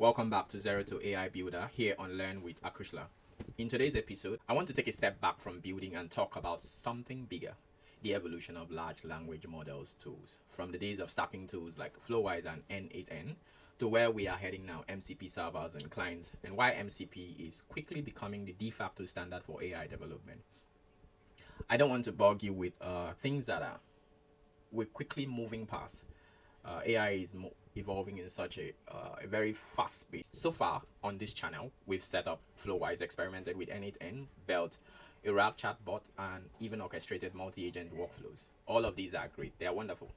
Welcome back to Zero to AI Builder here on Learn with Acushla. In today's episode, I want to take a step back from building and talk about something bigger, the evolution of large language models tools, from the days of stacking tools like Flowise and N8N to where we are heading now, MCP servers and clients, and why MCP is quickly becoming the de facto standard for AI development. I don't want to bug you with things that we're quickly moving past. AI is evolving in such a very fast speed. So far on this channel, we've set up Flowise, experimented with N8N, built a RAG chatbot, and even orchestrated multi-agent workflows. All of these are great, they are wonderful,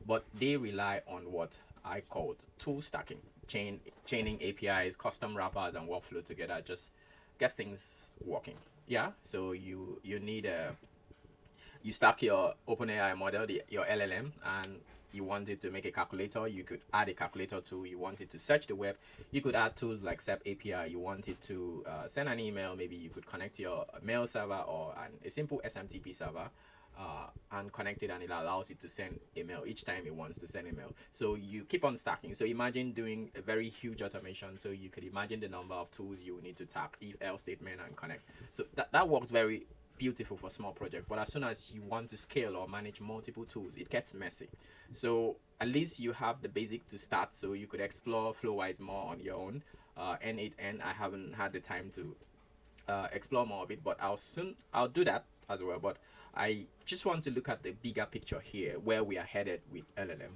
but they rely on what I called tool stacking, chaining APIs, custom wrappers, and workflow together. Just get things working. Yeah, so you need a you stack your OpenAI model, your LLM, and you wanted to make a calculator, you could add a calculator tool. You wanted to search the web, you could add tools like SEP API. You wanted to send an email, maybe you could connect your mail server or a simple SMTP server and connect it, and it allows you to send a mail each time it wants to send a mail. So you keep on stacking. So imagine doing a very huge automation. So you could imagine the number of tools you will need to tap, if else statement, and connect. So that works very beautiful for small project, but as soon as you want to scale or manage multiple tools, it gets messy. So at least you have the basic to start, so you could explore Flowise more on your own. N8N, I haven't had the time to explore more of it, but I'll do that as well. But I just want to look at the bigger picture here, where we are headed with LLM.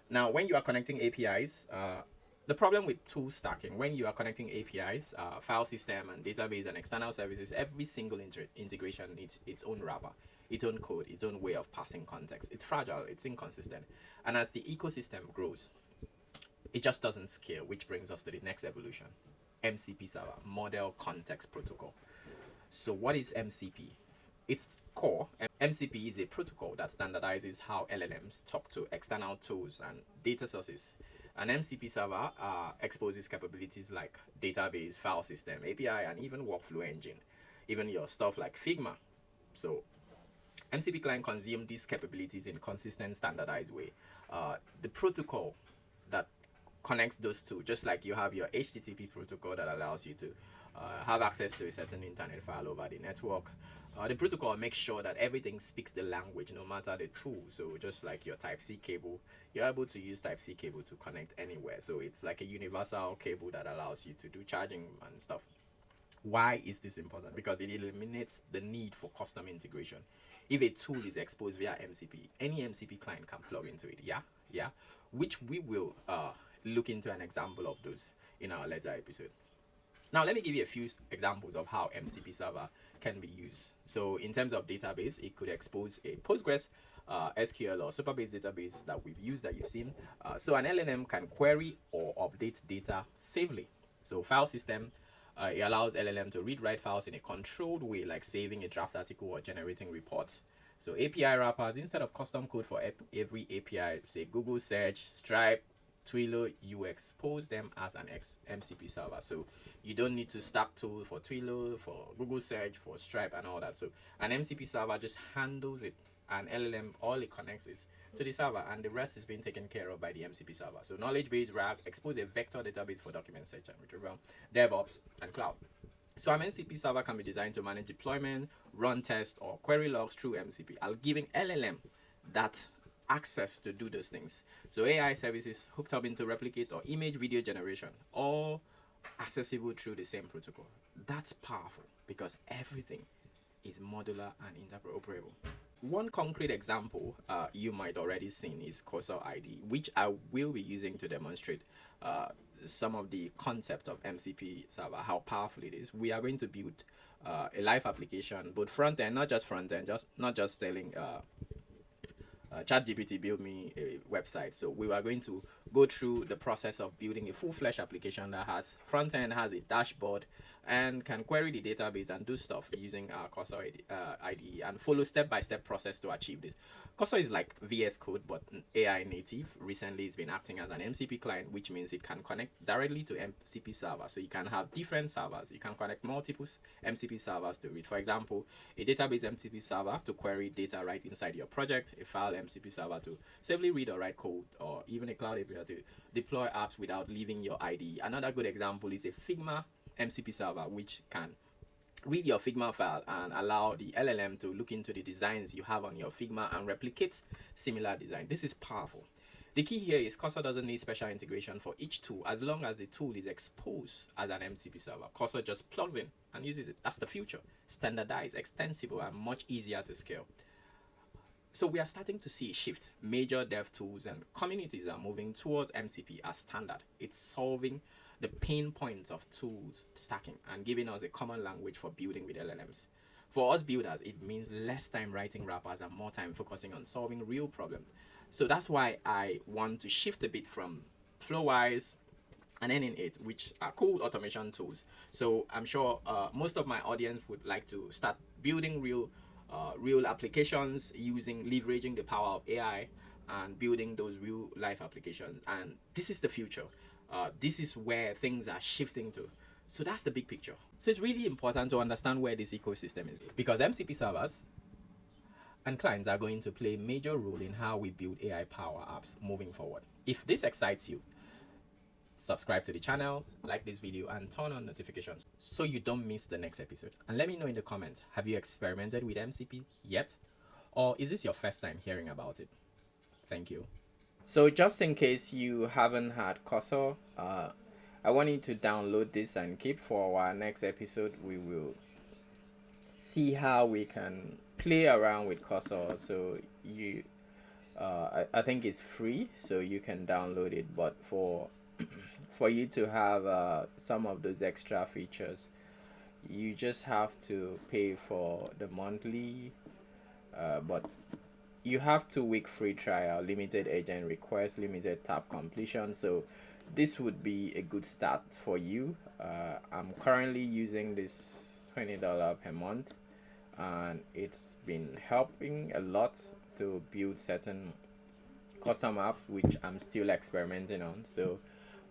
Now, when you are connecting APIs, the problem with tool stacking, when you are connecting APIs, file system and database and external services, every single integration needs its own wrapper, its own code, its own way of passing context. It's fragile, it's inconsistent. And as the ecosystem grows, it just doesn't scale, which brings us to the next evolution. MCP server, Model Context Protocol. So what is MCP? Its core, MCP is a protocol that standardizes how LLMs talk to external tools and data sources. An MCP server exposes capabilities like database, file system, API, and even workflow engine, even your stuff like Figma. So MCP client consume these capabilities in consistent, standardized way. The protocol that connects those two, just like you have your HTTP protocol that allows you to have access to a certain internet file over the network. The protocol makes sure that everything speaks the language, no matter the tool. So just like your Type-C cable, you're able to use Type-C cable to connect anywhere. So it's like a universal cable that allows you to do charging and stuff. Why is this important? Because it eliminates the need for custom integration. If a tool is exposed via MCP, any MCP client can plug into it. Yeah, which we will look into an example of those in our later episode. Now, let me give you a few examples of how MCP server can be used. So in terms of database, it could expose a Postgres, SQL, or Superbase database that we've used, that you've seen. So an LLM can query or update data safely. So file system, it allows LLM to read write files in a controlled way, like saving a draft article or generating reports. So API wrappers, instead of custom code for every API, say Google Search, Stripe, Twilio, you expose them as an MCP server. So you don't need to stack tools for Twilio, for Google Search, for Stripe, and all that. So an MCP server just handles it, and LLM, all it connects is to the server, and the rest is being taken care of by the MCP server. So knowledge base, RAG, expose a vector database for document search and retrieval, DevOps, and cloud. So an MCP server can be designed to manage deployment, run tests, or query logs through MCP, giving LLM that access to do those things. So AI services hooked up into replicate or image video generation, all accessible through the same protocol. That's powerful because everything is modular and interoperable. One concrete example you might already seen is Cursor IDE, which I will be using to demonstrate some of the concepts of MCP server, how powerful it is. We are going to build a live application, both front end, not just front end, not just selling ChatGPT build me a website. So we are going to go through the process of building a full-fledged application that has front end, has a dashboard, and can query the database and do stuff using our Cursor IDE, and follow step-by-step process to achieve this. Cursor is like VS Code but AI native. Recently it's been acting as an MCP client, which means it can connect directly to MCP server. So you can have different servers, you can connect multiple MCP servers to it. For example, a database MCP server to query data right inside your project, a file MCP server to safely read or write code, or even a cloud API to deploy apps without leaving your IDE. Another good example is a Figma MCP server, which can read your Figma file and allow the LLM to look into the designs you have on your Figma and replicate similar design. This is powerful. The key here is Cursor doesn't need special integration for each tool as long as the tool is exposed as an MCP server. Cursor just plugs in and uses it. That's the future. Standardized, extensible, and much easier to scale. So we are starting to see a shift. Major dev tools and communities are moving towards MCP as standard. It's solving the pain points of tools stacking and giving us a common language for building with LLMs. For us builders, it means less time writing wrappers and more time focusing on solving real problems. So that's why I want to shift a bit from Flowise and N8, which are cool automation tools. So I'm sure most of my audience would like to start building real applications leveraging the power of AI and building those real life applications. And this is the future. This is where things are shifting to. So that's the big picture. So it's really important to understand where this ecosystem is, because MCP servers and clients are going to play a major role in how we build AI power apps moving forward. If this excites you, subscribe to the channel, like this video, and turn on notifications so you don't miss the next episode. And let me know in the comments, have you experimented with MCP yet? Or is this your first time hearing about it? Thank you. So just in case you haven't had Cursor, I want you to download this and keep for our next episode. We will see how we can play around with Cursor. So I think it's free, so you can download it, but for you to have some of those extra features, you just have to pay for the monthly, but you have 2-week free trial, limited agent request, limited tab completion. So this would be a good start for you. I'm currently using this $20 per month, and it's been helping a lot to build certain custom apps, which I'm still experimenting on. So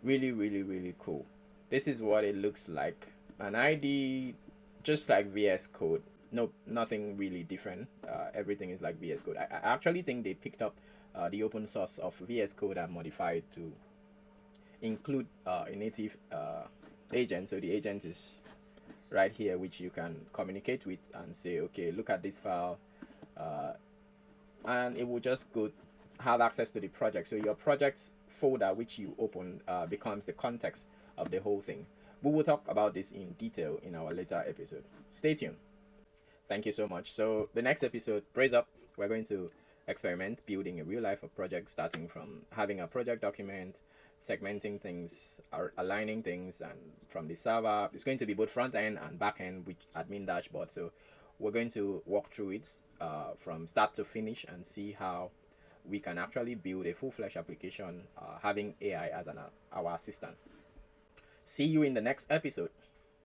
really cool. This is what it looks like. An ID just like VS Code. Nope, nothing really different. Everything is like VS Code. I actually think they picked up the open source of VS Code and modified to include a native agent. So the agent is right here, which you can communicate with and say, okay, look at this file, and it will just have access to the project. So your project folder which you open becomes the context of the whole thing. We will talk about this in detail in our later episode. Stay tuned. Thank you so much. So the next episode, brace up, we're going to experiment building a real life project, starting from having a project document, segmenting things, aligning things, and from the server. It's going to be both front end and back end with admin dashboard. So we're going to walk through it from start to finish and see how we can actually build a full-fledged application having AI as our assistant. See you in the next episode.